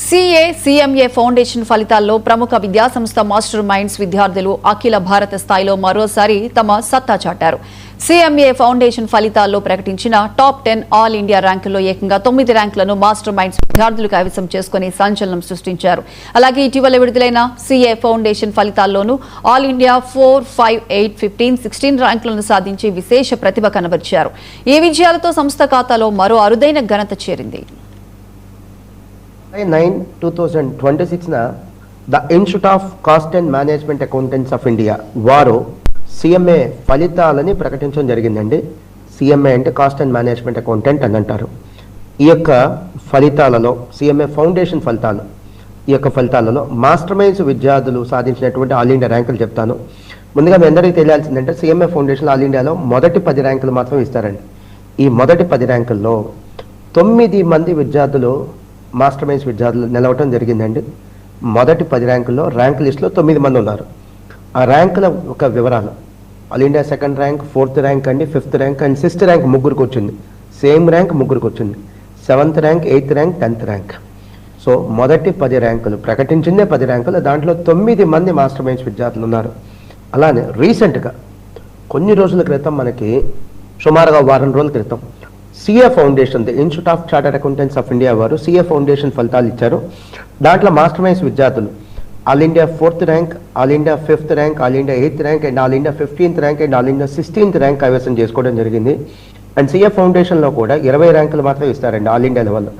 CA CMA foundation ఫలితాల్లో ప్రముఖ విద్యాసంస్థ మాస్టర్ మైండ్స్ విద్యార్థులు అఖిల భారత స్థాయిలో మరోసారి తమ సత్తా చాటారు. సిఎంఏ ఫౌండేషన్ ఫలితాల్లో ప్రకటించిన టాప్ 10 ఆల్ ఇండియా ర్యాంకుల్లో ఏకంగా 9 ర్యాంకులను మాస్టర్ మైండ్స్ విద్యార్థులు కైవసం చేసుకుని సంచలనం సృష్టించారు. అలాగే ఇటీవల విడుదలైన సిఏ ఫౌండేషన్ ఫలితాల్లోనూ ఆల్ ఇండియా 4, 5, 8, 15, 16 ర్యాంకులను సాధించి విశేష ప్రతిభ కనబరిచారు. ఈ విజయాలతో సంస్థ ఖాతాలో మరో అరుదైన ఘనత చేరింది. 9/2026 the institute of cost and management accountants of India వారు సిఎంఏ ఫలితాలని ప్రకటించడం జరిగిందండి. సిఎంఏ అంటే కాస్ట్ అండ్ మేనేజ్మెంట్ అకౌంటెంట్ అని అంటారు. ఈ యొక్క ఫలితాలలో సిఎంఏ ఫౌండేషన్ ఫలితాలు, ఈ యొక్క ఫలితాలలో మాస్టర్ మైండ్స్ విద్యార్థులు సాధించినటువంటి ఆల్ ఇండియా ర్యాంకులు చెప్తాను. ముందుగా మీ అందరికీ తెలియాల్సిందంటే సిఎంఏ ఫౌండేషన్ ఆల్ ఇండియాలో మొదటి 10 ర్యాంకులు మాత్రం ఇస్తారండి. ఈ మొదటి 10 ర్యాంకుల్లో 9 మంది విద్యార్థులు మాస్టర్ మైండ్స్ విద్యార్థులు నిలవటం జరిగిందండి. మొదటి 10 ర్యాంకుల్లో ర్యాంక్ లిస్టులో 9 మంది ఉన్నారు. ఆ ర్యాంకుల ఒక వివరాలు: all India second rank, 4th rank అండి, 5th rank and 6th rank ముగ్గురికి వచ్చింది. సేమ్ ర్యాంక్ ముగ్గురికి వచ్చింది. 7th rank, 8th rank, 10th rank. So మొదటి 10 ర్యాంకులు ప్రకటించిందే 10 ర్యాంకులు, దాంట్లో 9 మంది మాస్టర్ మైండ్స్ విద్యార్థులు ఉన్నారు. అలానే రీసెంట్గా కొన్ని రోజుల క్రితం మనకి సుమారుగా వారం రోజుల క్రితం CA foundation, the institute of chartered accountants of India వారు సిఏ ఫౌండేషన్ ఫలితాలు ఇచ్చారు. దాంట్లో మాస్టర్ మైండ్స్ విద్యార్థులు all India 4th rank, all India 5th rank, all India 8th rank and all India 15th rank and all India 16th rank కైవసం చేసుకోవడం జరిగింది. And CA ఫౌండేషన్లో కూడా 20 ర్యాంకులు మాత్రం ఇస్తారండి ఆల్ ఇండియా లెవెల్లో.